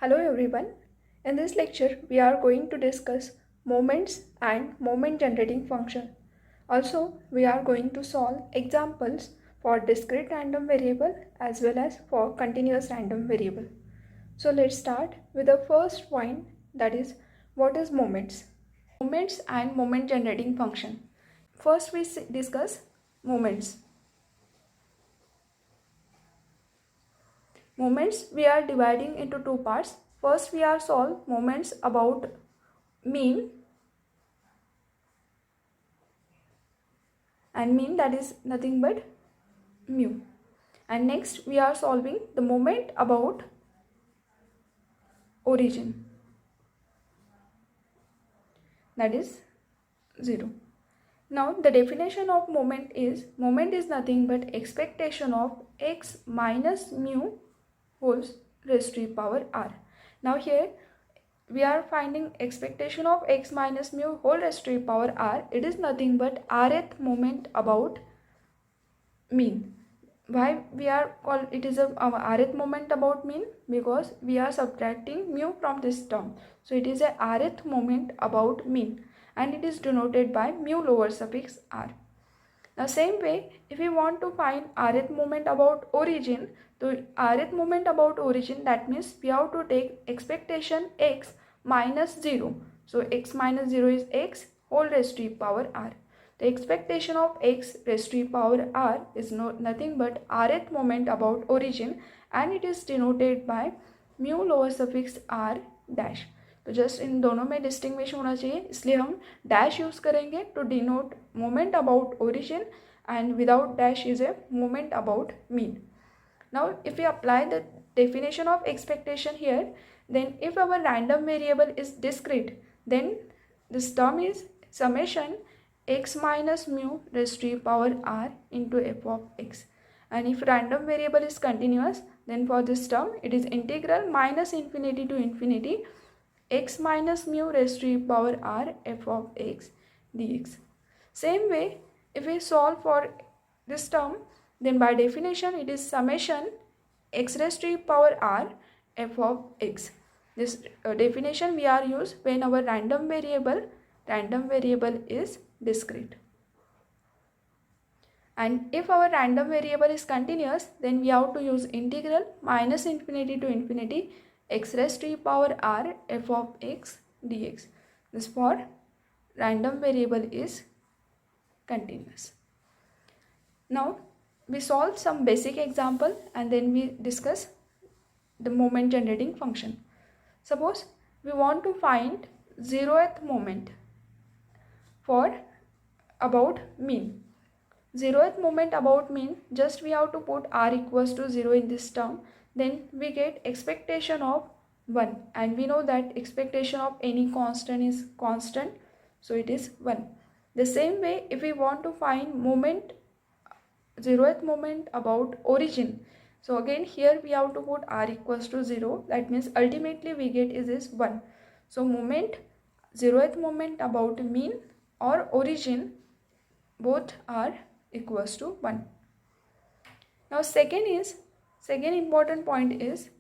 Hello everyone. In this lecture, we are going to discuss moments and moment generating function. Also, we are going to solve examples for discrete random variable as well as for continuous random variable. So let's start with the first point, that is what is moments. Moments and moment generating function. First we discuss moments. Moments we are dividing into two parts. First we are solve moments about mean, and mean, that is nothing but mu. And next we are solving the moment about origin, that is 0. Now the definition of moment is nothing but expectation of x minus mu whole raised to the power r. Now here we are finding expectation of x minus mu whole raised to the power r. It is nothing but rth moment about mean. Why we are called it is a rth moment about mean? Because we are subtracting mu from this term. So it is a rth moment about mean, and it is denoted by mu lower suffix r. Now same way, if we want to find rth moment about origin, so rth moment about origin, that means we have to take expectation x minus 0. So x minus 0 is x whole raised to the power r. The expectation of x raised to the power r is nothing but rth moment about origin, and it is denoted by mu lower suffix r dash. तो just इन दोनों में distinguish होना चाहिए, इसलिए हम dash use करेंगे to denote moment about origin, and without dash is a moment about mean. Now if you apply the definition of expectation here, then if our random variable is discrete, then this term is summation x minus mu raised to the power r into f of x. And if random variable is continuous, then for this term it is integral minus infinity to infinity x minus mu raised to the power r f of x dx. Same way, if we solve for this term, then by definition it is summation x raised to the power r f of x. This definition we are used when our random variable is discrete. And if our random variable is continuous, then we have to use integral minus infinity to infinity x raised to the power r f of x dx. This for random variable is continuous. Now we solve some basic example and then we discuss the moment generating function. Suppose we want to find 0th moment for about mean. 0th moment about mean, just we have to put r equals to 0 in this term, then we get expectation of 1, and we know that expectation of any constant is constant, so it is 1. The same way, if we want to find moment 0th moment about origin, so again here we have to put r equals to 0, that means ultimately we get is 1. So moment 0th moment about mean or origin, both are equals to 1. Now second important point is,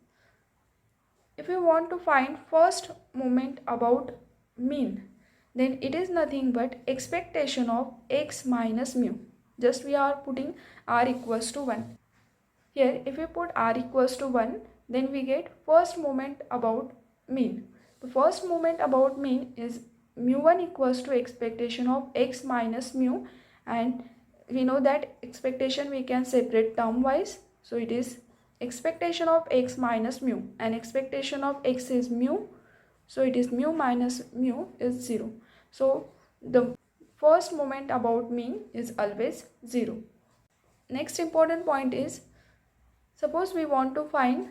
if you want to find first moment about mean, then it is nothing but expectation of x minus mu. Just we are putting r equals to 1. Here if we put r equals to 1, then we get first moment about mean. The first moment about mean is mu1 equals to expectation of x minus mu, and we know that expectation we can separate term wise, so it is expectation of x minus mu, and expectation of x is mu, so it is mu minus mu is 0. So the first moment about mean is always 0. Next important point is, suppose we want to find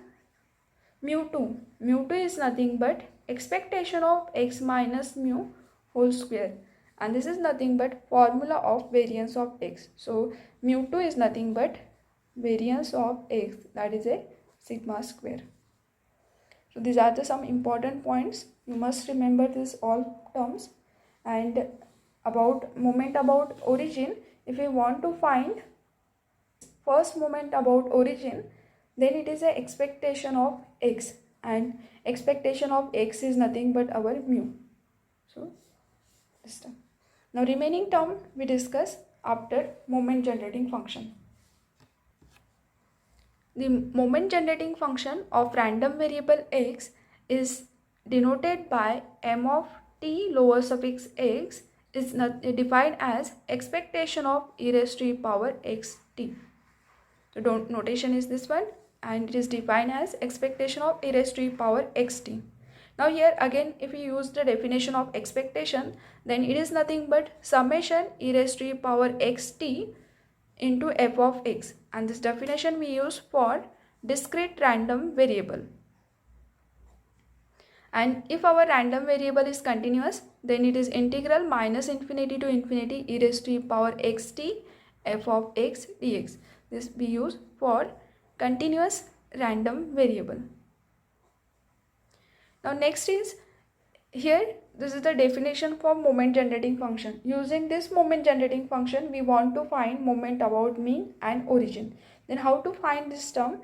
mu2. Mu2 is nothing but expectation of x minus mu whole square, and this is nothing but formula of variance of x. So mu2 is nothing but variance of x, that is a sigma square. So these are some important points. You must remember this all terms. And about moment about origin, if we want to find first moment about origin, then it is a expectation of x, and expectation of x is nothing but our mu. So this term. Now remaining term we discuss after moment generating function. The moment generating function of random variable x is denoted by m of t lower suffix x is defined as expectation of e raised to e power x t. So notation is this one, and it is defined as expectation of e raised to e power x t. Now here again, if we use the definition of expectation, then it is nothing but summation e raised to e power x t into f of x, and this definition we use for discrete random variable. And if our random variable is continuous, then it is integral minus infinity to infinity e raised to e power x t f of x dx. This we use for continuous random variable. Now next is here, this is the definition for moment generating function. Using this moment generating function, we want to find moment about mean and origin. Then how to find this term?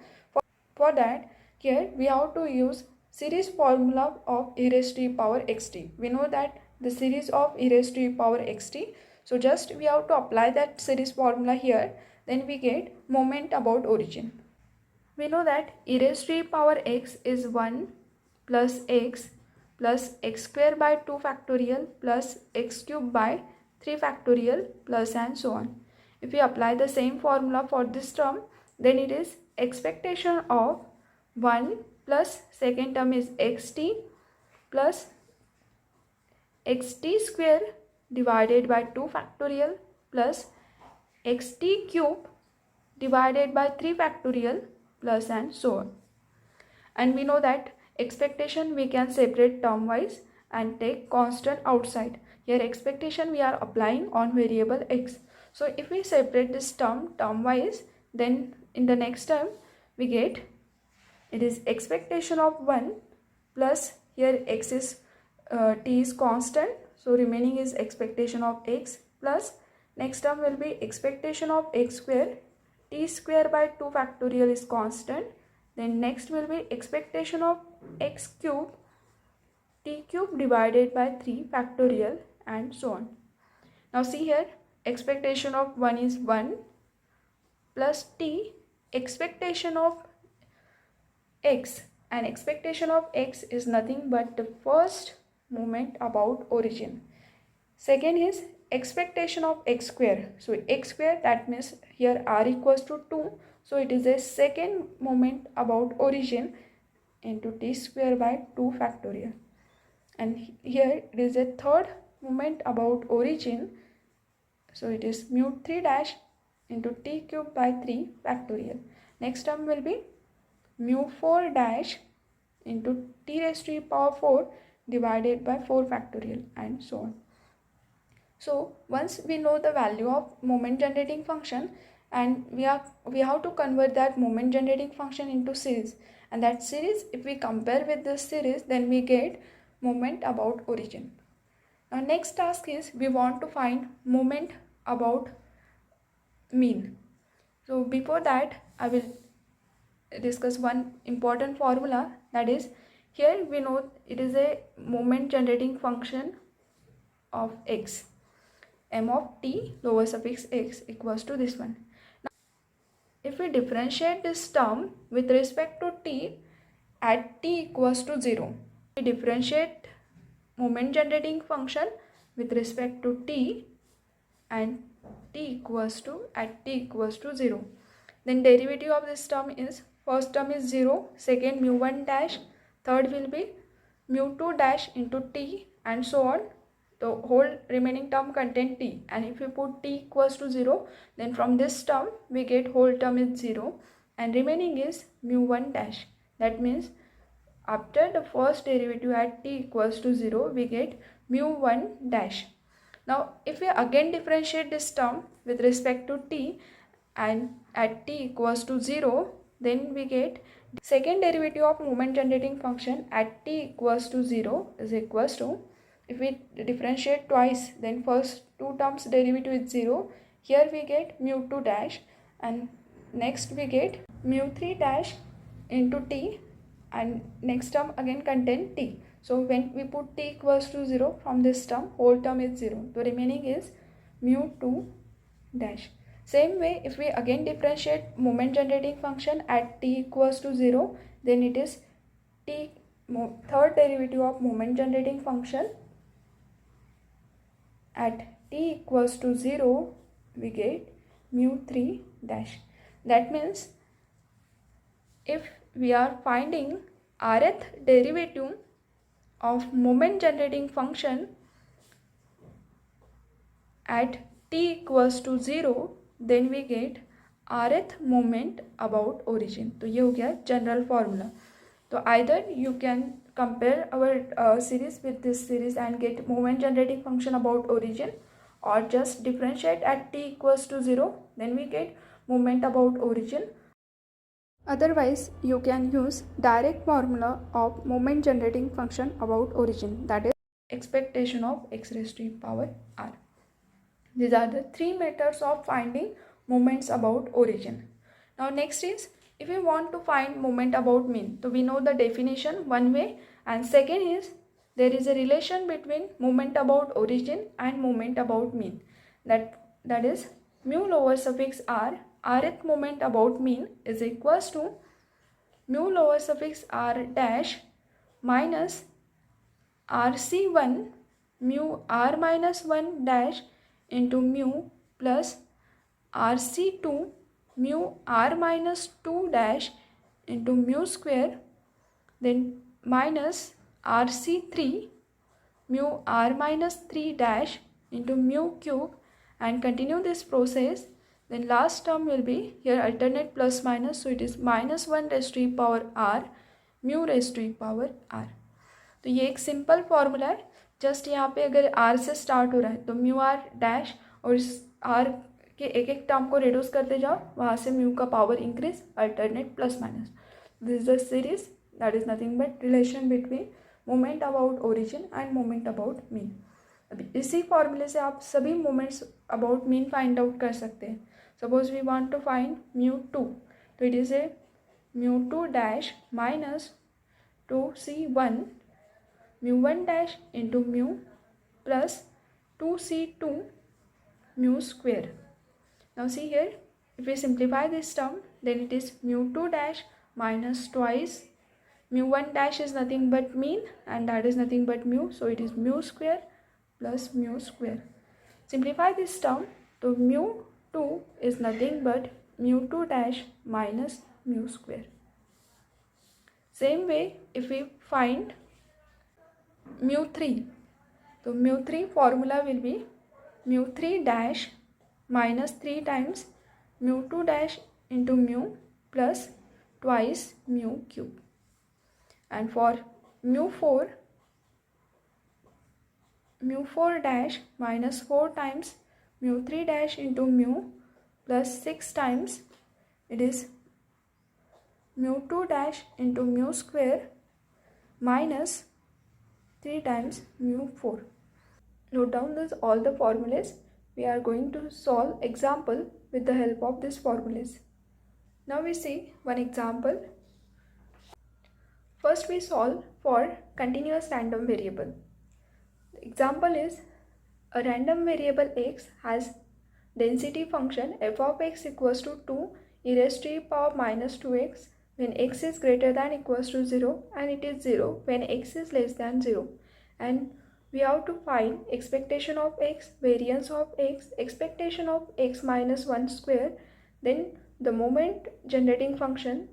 For that, here we have to use series formula of e raised to e power xt. We know that the series of e raised to e power xt. So just we have to apply that series formula here. Then we get moment about origin. We know that e raised to e power x is 1 plus x square by 2 factorial plus x cube by 3 factorial plus and so on. If we apply the same formula for this term, then it is expectation of 1 plus second term is xt plus xt square divided by 2 factorial plus xt cube divided by 3 factorial plus and so on. And we know that expectation we can separate term wise and take constant outside. Here expectation we are applying on variable x. So if we separate this term wise, then in the next term we get it is expectation of 1 plus here x is t is constant, so remaining is expectation of x plus next term will be expectation of x square, t square by 2 factorial is constant. Then next will be expectation of x cube, t cube divided by 3 factorial and so on. Now see here, expectation of 1 is 1 plus t, expectation of x, and expectation of x is nothing but the first moment about origin. Second is expectation of x square. So x square, that means here r equals to 2. So it is a second moment about origin into t square by 2 factorial. And here it is a third moment about origin. So it is mu 3 dash into t cube by 3 factorial. Next term will be mu 4 dash into t raised to the power 4 divided by 4 factorial and so on. So once we know the value of moment generating function, and we have to convert that moment generating function into series, and that series if we compare with this series, then we get moment about origin. Now next task is we want to find moment about mean. So before that I will discuss one important formula, that is here we know it is a moment generating function of x, m of t lower suffix x equals to this one. Now, if we differentiate this term with respect to t at t equals to 0, we differentiate moment generating function with respect to t and t equals to at t equals to 0. Then derivative of this term is, first term is 0, second mu 1 dash, third will be mu 2 dash into t and so on. The whole remaining term contain t, and if we put t equals to 0, then from this term we get whole term is 0 and remaining is mu 1 dash. That means after the first derivative at t equals to 0, we get mu 1 dash. Now if we again differentiate this term with respect to t and at t equals to 0, then we get second derivative of moment generating function at t equals to 0 is equals to, if we differentiate twice, then first two terms derivative is 0. Here we get mu 2 dash and next we get mu 3 dash into t and next term again contain t. So when we put t equals to 0 from this term, whole term is 0. The remaining is mu 2 dash. Same way, if we again differentiate moment generating function at t equals to 0, then it is t third derivative of moment generating function at t equals to 0, we get mu 3 dash. That means if we are finding rth derivative of moment generating function at t equals to 0, then we get rth moment about origin. तो ये हो गया general formula. तो either you can compare our series with this series and get moment generating function about origin, or just differentiate at t equals to 0, then we get moment about origin. Otherwise, you can use direct formula of moment generating function about origin, that is expectation of x raised to power r. These are the three methods of finding moments about origin. Now next is, if we want to find moment about mean, so we know the definition one way, and second is there is a relation between moment about origin and moment about mean. That is mu lower suffix r, rth moment about mean is equals to mu lower suffix r dash minus rc1 mu r minus 1 dash into mu plus rc2 mu r minus 2 dash into mu square, then minus rc3 mu r minus 3 dash into mu cube, and continue this process. Then last term will be here alternate plus minus, so it is minus 1 raised to power r mu raised to power r. तो ये एक simple formula है. Just यहाँ पे अगर r से start हो रहा है तो म्यू आर डैश, और इस r के एक एक टर्म को रिड्यूस करते जाओ, वहाँ से म्यू का power increase, alternate plus minus. This is the series, that is nothing but relation between moment about origin and moment about mean. अभी इसी फॉर्मूले से आप सभी moments about mean find out कर सकते हैं. Suppose we want to find mu 2, तो it is a mu 2 dash minus 2c1 mu 1 dash into mu plus 2c2 mu square. Now see here, if we simplify this term, then it is mu 2 dash minus twice mu 1 dash is nothing but mean, and that is nothing but mu, so it is mu square plus mu square. Simplify this term, so mu 2 is nothing but mu 2 dash minus mu square. Same way, if we find mu 3, so mu 3 formula will be mu 3 dash minus 3 times mu 2 dash into mu plus twice mu cube. And for mu 4 dash minus 4 times mu 3 dash into mu plus 6 times, it is mu 2 dash into mu square minus 3 times mu 4. Note down this all the formulas. We are going to solve example with the help of these formulas. Now we see one example. First we solve for continuous random variable. The example is a random variable x has density function f of x equals to 2 e raised to power minus 2x when x is greater than equals to 0, and it is 0 when x is less than 0. And we have to find expectation of x, variance of x, expectation of x minus 1 square, then the moment generating function.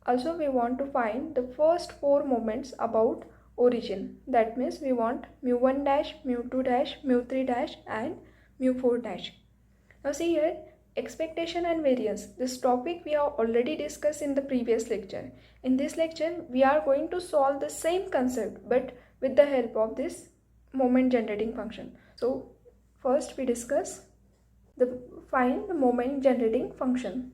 Also we want to find the first 4 moments about origin. That means we want mu 1 dash, mu 2 dash, mu 3 dash and mu 4 dash. Now see here, expectation and variance. This topic we have already discussed in the previous lecture. In this lecture we are going to solve the same concept but with the help of this moment generating function. So first we discuss find the moment generating function.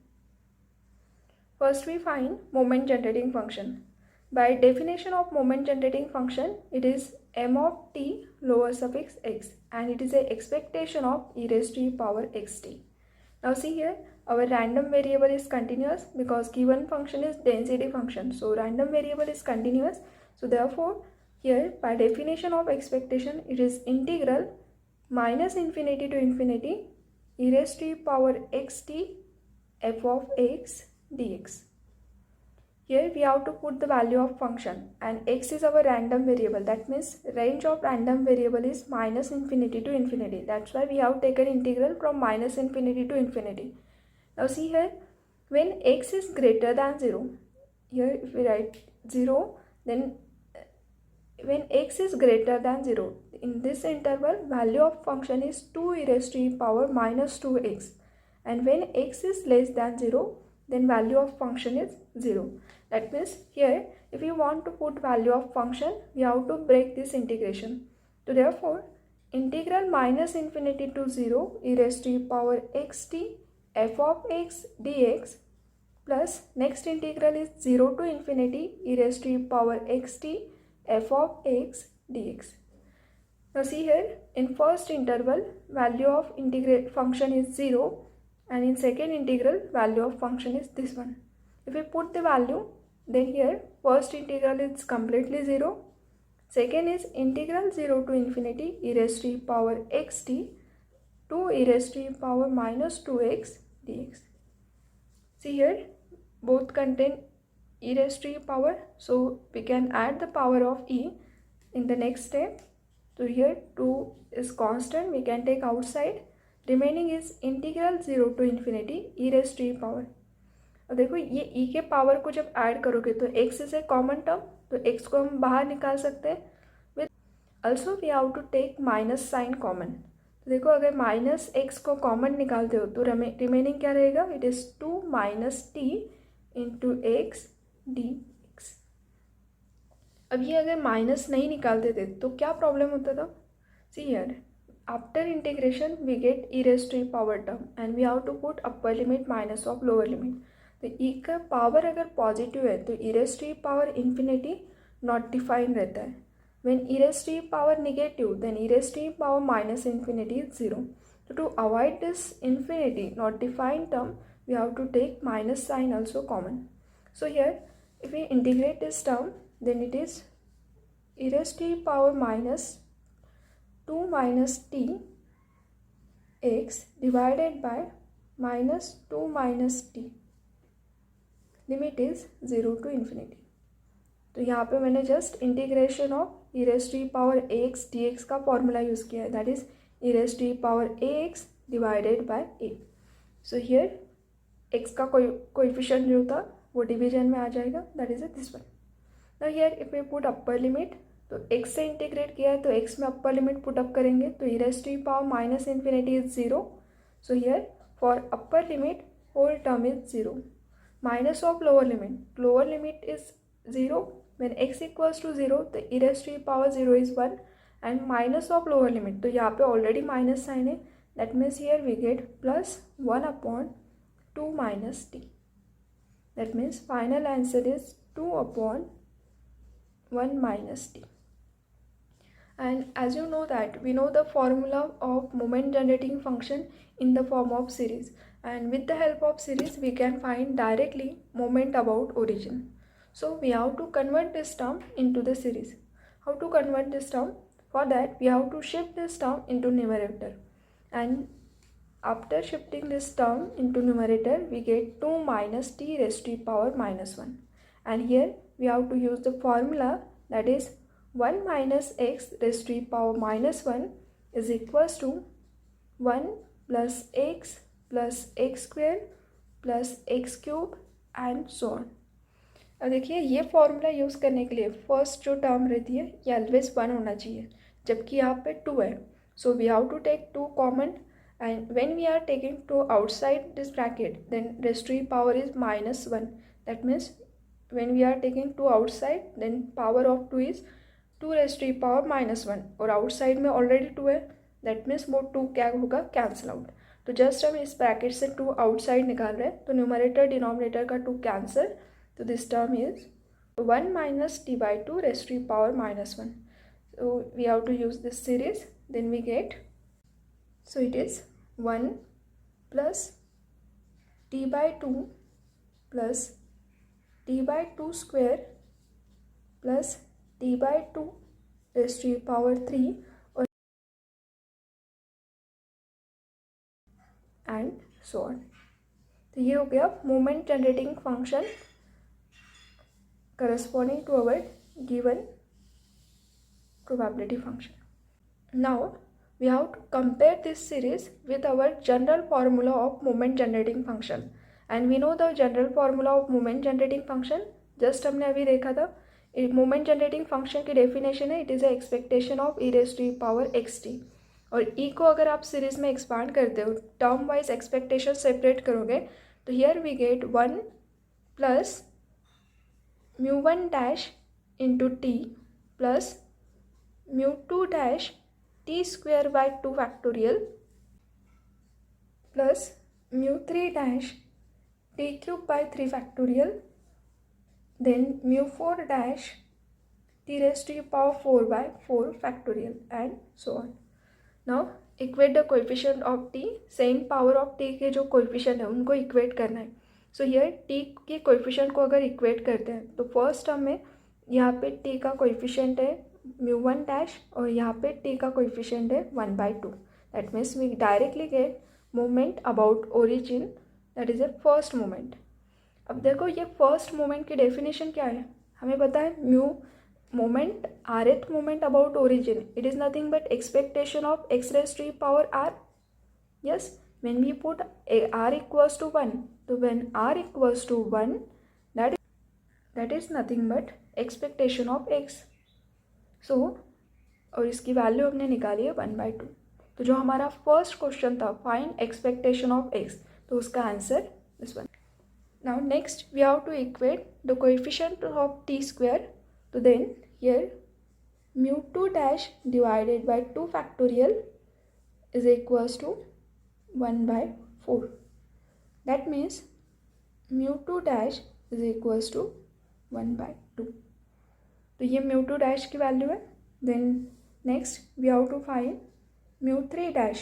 First we find moment generating function. By definition of moment generating function, it is m of t lower suffix x, and it is a expectation of e raised to power xt. Now see here, our random variable is continuous because given function is density function. So random variable is continuous. So therefore, here by definition of expectation, it is integral minus infinity to infinity e raised to power xt f of x dx. Here we have to put the value of function, and x is our random variable. That means range of random variable is minus infinity to infinity. That's why we have taken integral from minus infinity to infinity. Now see here, when x is greater than 0, here if we write 0, then when x is greater than 0, in this interval value of function is 2 e raised to power minus 2x, and when x is less than 0, then value of function is 0. That means here if you want to put value of function, we have to break this integration. So therefore, integral minus infinity to 0 e raised to power xt f of x dx plus next integral is 0 to infinity e raised to power xt f of x dx. Now see here, in first interval value of integrate function is 0, and in second integral value of function is this one. If we put the value, then here first integral is completely 0, second is integral 0 to infinity e raised to power xt 2 e raised to power minus 2x dx. See here, both contain e raised to power, so we can add the power of e in the next step. So here 2 is constant, we can take outside, remaining is integral 0 to infinity e raised to power. अब देखो ये e के power को जब add करोगे तो x is a common term, तो x को हम बाहर निकाल सकते हैं with also we have to take minus sign common. तो देखो अगर माइनस x को कॉमन निकालते हो तो रिमेनिंग क्या रहेगा, it is 2 minus T into x d x. अब ये अगर माइनस नहीं निकालते थे तो क्या प्रॉब्लम होता था. See here, after integration we get e raise to power term and we have to put upper limit minus of lower limit. तो ई का पावर अगर पॉजिटिव है तो e raise to power infinity not define रहता है. When e raise to power negative then e raise to power minus infinity is 0. So to avoid this infinity not defined term, we have to take minus sign also common. So here if we integrate this term, then it is e raised to power minus 2 minus t x divided by minus 2 minus t. Limit is 0 to infinity. तो यहाँ पे मैंने just integration of e raise to power a x d x का formula use किया है, that is e raised to power ax divided by a. So here x का coefficient जो था वो डिवीजन में आ जाएगा, that is this one. Now here if we put upper limit, तो x से इंटीग्रेट किया है तो x में अपर लिमिट पुट अप करेंगे तो e raised to power minus infinity is 0. So here for upper limit whole term is 0. Minus of lower limit is 0. When x equals to 0 तो e raised to power 0 is 1 and minus of lower limit, तो यहाँ पे already minus sign है, that means here we get plus 1 upon 2 minus t. That means final answer is 2 upon 1 minus t. And as you know that we know the formula of moment generating function in the form of series, and with the help of series we can find directly moment about origin. So we have to convert this term into the series. How to convert this term? For that we have to shift this term into numerator, and after shifting this term into numerator we get 2 minus t raised to power minus 1, and here we have to use the formula, that is 1 minus x raised to power minus 1 is equals to 1 plus x square plus x cube and so on. अब देखिए ये formula use करने के लिए first जो term रहती है ये ऑलवेज 1 होना चाहिए, जबकि यहाँ पे 2 है. So we have to take 2 common, and when we are taking 2 outside this bracket then raise to power is minus 1. That means when we are taking 2 outside then power of 2 is 2 raise to power minus 1, और outside में already 2 है, that means वो 2 क्या होगा, cancel out. तो just हम इस bracket से 2 आउटसाइड निकाल रहे हैं, तो न्यूमरेटर डिनोमिनेटर का 2 cancel. So this term is 1 minus t by 2 raised to power minus 1. So we have to use this series, then we get, so it is 1 plus t by 2 plus t by 2 square plus t by 2 raised to power 3 और and so on. तो ये हो गया moment generating function corresponding to our given probability function. Now we have to compare this series with our general formula of moment generating function, and we know the general formula of moment generating function just हमने अभी देखा था. Moment generating function की definition है, it is a expectation of e raise to power x t. और e को अगर आप सीरीज में एक्सपांड करते हो, टर्म वाइज एक्सपेक्टेशन सेपरेट करोगे, तो here we get 1 plus mu1 dash into t plus mu2 dash t square by 2 factorial plus mu3 dash t cube by 3 factorial, then mu4 dash t raised to the power 4 by 4 factorial and so on. Now equate the coefficient of t, same power of t के जो coefficient है उनको equate करना है. So here t के coefficient को अगर equate करते हैं तो फर्स्ट टर्म में यहाँ पे t का कोएफिशिएंट है mu1 डैश और यहाँ पे t का कोएफिशिएंट है 1/2. That means we directly get moment about origin, that is a first moment. अब देखो ये फर्स्ट मोमेंट की डेफिनेशन क्या है, हमें पता है mu moment rth moment about origin, it is nothing but expectation of x raised to power r. Yes, when we put r equals to 1, so when r equals to 1, that is nothing but expectation of x. so और इसकी value हमने निकाली है 1/2. तो जो हमारा first question था find expectation of x, तो उसका answer this one. Now next we have to equate the coefficient of t square. तो then here mu2 dash divided by 2 factorial is equals to 1/4. That means mu2 dash is equals to 1/2. तो ये mu2 dash की value है. Then next we have to find mu3 dash.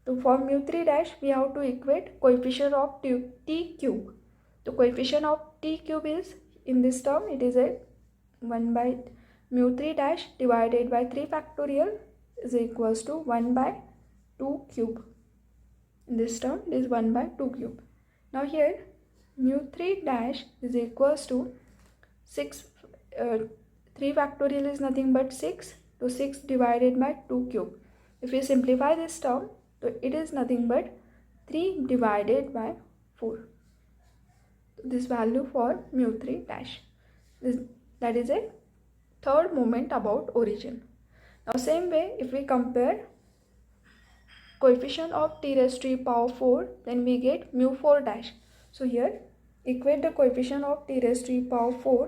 तो for mu3 dash we have to equate coefficient of t cube. तो coefficient of t cube is in this term it is a 1/mu3 dash divided by 3 factorial is equals to 1/2 cube. In this term it is 1/2 cube. Now here mu3 dash is equals to 6, 3 factorial is nothing but 6, so 6 divided by 2 cube. If we simplify this term, so it is nothing but 3 divided by 4. This value for mu3 dash, that is a third moment about origin. Now same way if we compare coefficient of t raised to power 4, then we get mu4 dash. So here equate the coefficient of t raised to power 4,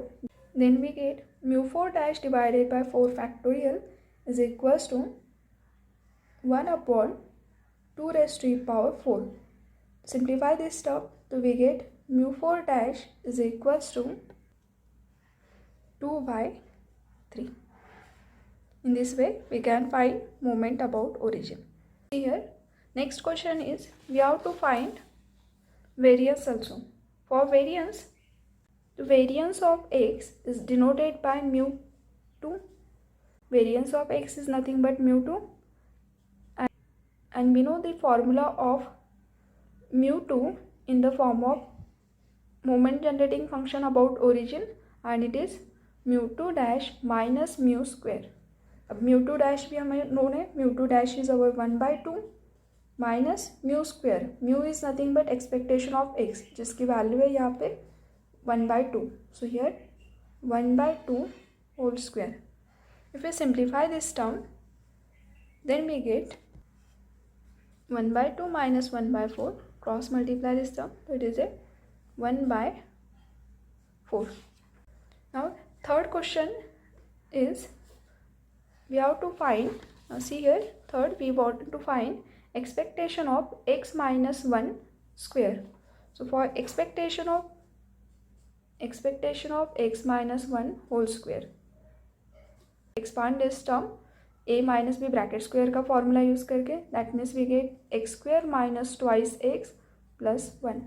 then we get mu4 dash divided by 4 factorial is equals to 1/2 raised to power 4. Simplify this term, so we get mu4 dash is equals to 2/3. In this way we can find moment about origin. Here next question is we have to find variance also. For variance, the variance of x is denoted by mu2. Variance of x is nothing but mu2, and we know the formula of mu2 in the form of moment generating function about origin, and it is mu2 dash minus mu square. अब mu2 dash भी हमें known है, mu2 dash is our 1/2 minus mu square. Mu is nothing but expectation of x, जिसकी value है यहाँ पे 1/2. So here 1/2 whole square. If we simplify this term, then we get 1/2 minus 1/4, cross multiply this term, so it is a 1/4. Now third question is we have to find, see here third we want to find expectation of x minus 1 square. So for expectation of x minus 1 whole square, expand this term a minus b bracket square का formula use करके, that means we get x square minus twice x plus 1.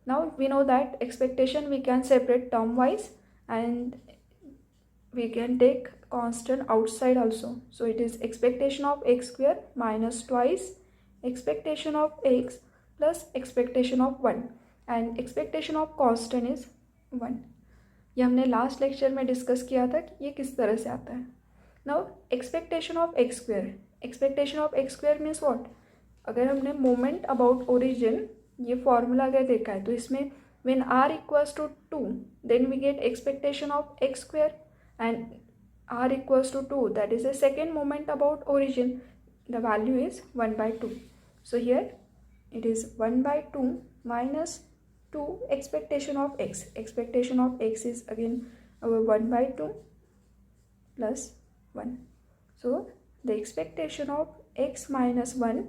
Now we know that expectation we can separate term wise, and we can take constant outside also. So it is expectation of x square minus twice expectation of x plus expectation of 1, and expectation of constant is 1. ये हमने last lecture में discuss किया था कि ये किस तरह से आता है. Now expectation of x square, expectation of x square means what. अगर हमने मोमेंट अबाउट ओरिजिन ये फॉर्मूला अगर देखा है तो इसमें when r equals to 2 then we get expectation of x square, and r equals to 2, that is the second moment about origin, the value is 1 by 2. So here it is 1 by 2 minus 2 expectation of x. Expectation of x is again our 1 by 2 plus 1. So the expectation of x minus 1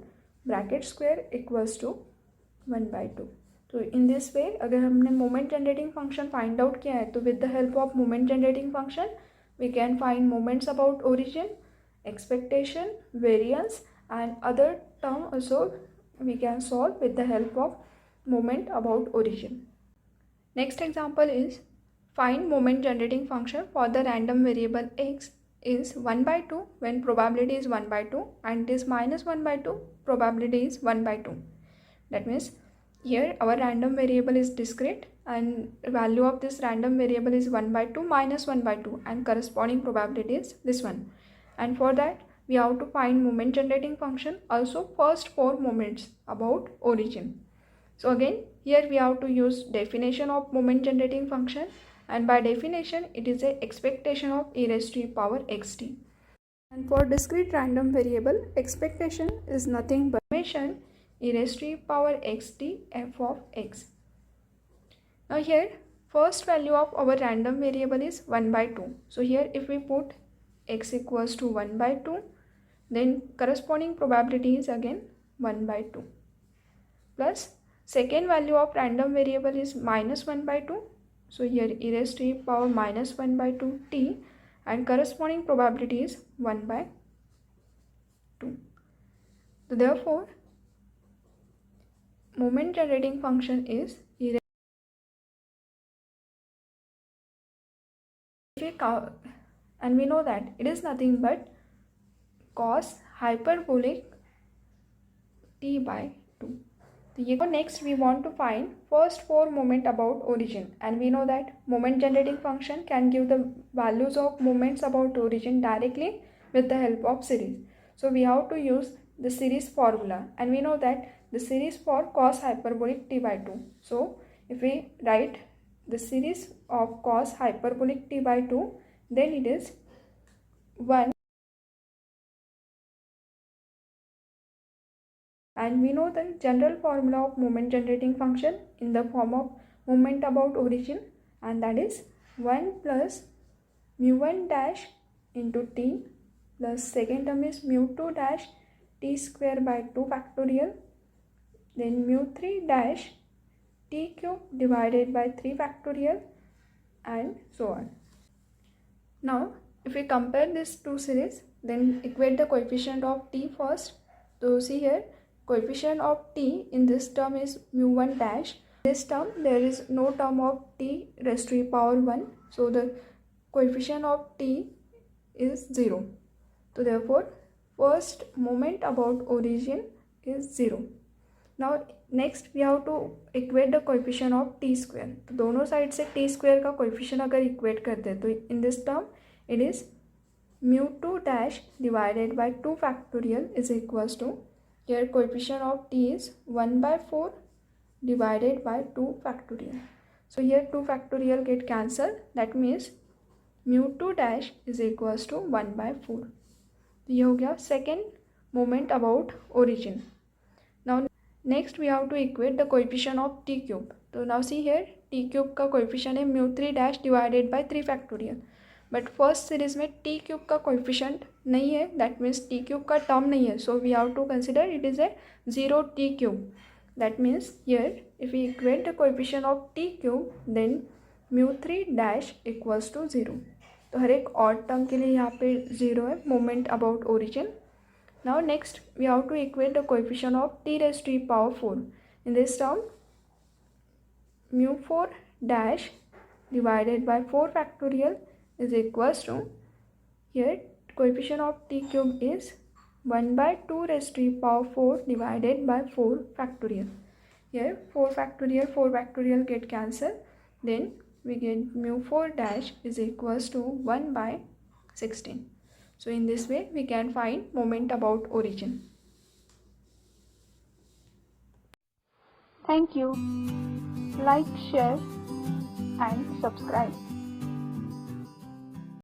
bracket square equals to 1 by 2. तो in this way अगर हमने moment generating function find out किया है तो with the help of moment generating function we can find moments about origin, expectation, variance and other term also we can solve with the help of moment about origin. Next example is find moment generating function for the random variable x is 1 by 2 when probability is 1 by 2 and it is minus 1 by 2 probability is 1 by 2. That means here our random variable is discrete and value of this random variable is 1 by 2 minus 1 by 2 and corresponding probability is this one. And for that we have to find moment generating function, also first 4 moments about origin. So again here we have to use definition of moment generating function, and by definition it is a expectation of e raised to the power xt. And for discrete random variable expectation is nothing but summation e raised to the power xt f of x. Now here first value of our random variable is 1 by 2. So here if we put x equals to 1 by 2, then corresponding probability is again 1 by 2 plus second value of random variable is minus 1 by 2. So here e raised to the power minus 1 by 2 t and corresponding probability is 1 by 2. So therefore moment generating function is e raised, and we know that it is nothing but cos hyperbolic t by 2. So next we want to find first 4 moment about origin, and we know that moment generating function can give the values of moments about origin directly with the help of series. So we have to use the series formula, and we know that the series for cos hyperbolic t by 2. So if we write the series of cos hyperbolic t by 2, then it is 1, and we know the general formula of moment generating function in the form of moment about origin, and that is 1 plus mu1 dash into t plus second term is mu2 dash t square by 2 factorial, then mu3 dash t cube divided by 3 factorial, and so on. Now if we compare these two series, then equate the coefficient of t first. So see here coefficient of t in this term is mu1 dash. This term there is no term of t raised to the power 1, so the coefficient of t is 0. So therefore first moment about origin is 0. Now next we have to equate the coefficient of t square. तो दोनों side से t square का coefficient अगर equate करते हैं तो in this term it is mu2 dash divided by 2 factorial is equals to, here coefficient of t is 1 by 4 divided by 2 factorial. So here 2 factorial get cancelled, that means mu2 dash is equals to 1 by 4. तो ये हो गया second moment about origin. Now next we have to equate the coefficient of t cube. So now see here t cube का coefficient है mu3 dash divided by 3 factorial, but first series में t cube का coefficient नहीं है, that means t cube का term नहीं है, so we have to consider it is a 0 t cube. That means here if we equate the coefficient of t cube then mu3 dash equals to 0. तो हर एक odd term के लिए यहाँ पे 0 है moment about origin. Now next we have to equate the coefficient of t raised to the power 4. In this term mu 4 dash divided by 4 factorial is equals to, here coefficient of t cube is 1 by 2 raised to the power 4 divided by 4 factorial. Here 4 factorial get cancelled, then we get mu 4 dash is equals to 1 by 16. So in this way we can find moment about origin. Thank you. Like, share and subscribe.